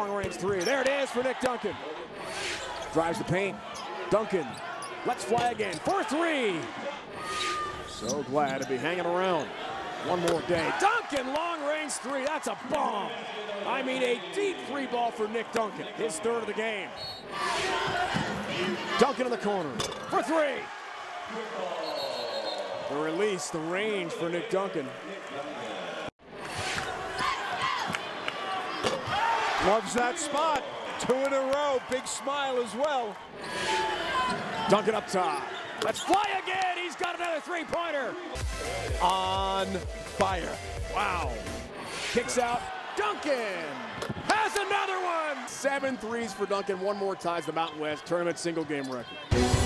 long-range three. There it is for Nick Duncan. Drives the paint. Duncan, let's fly again for three. So glad to be hanging around. One more day. Duncan, long-range three. That's a bomb. I mean, a deep three ball for Nick Duncan. His third of the game. Duncan in the corner for three. The release, the range for Nick Duncan. Loves that spot. 2 in a row. Big smile as well. Duncan up top. Let's fly again. He's got another three-pointer. On fire. Wow. Kicks out. Duncan has another one. 7 threes for Duncan. One more ties the Mountain West tournament single game record.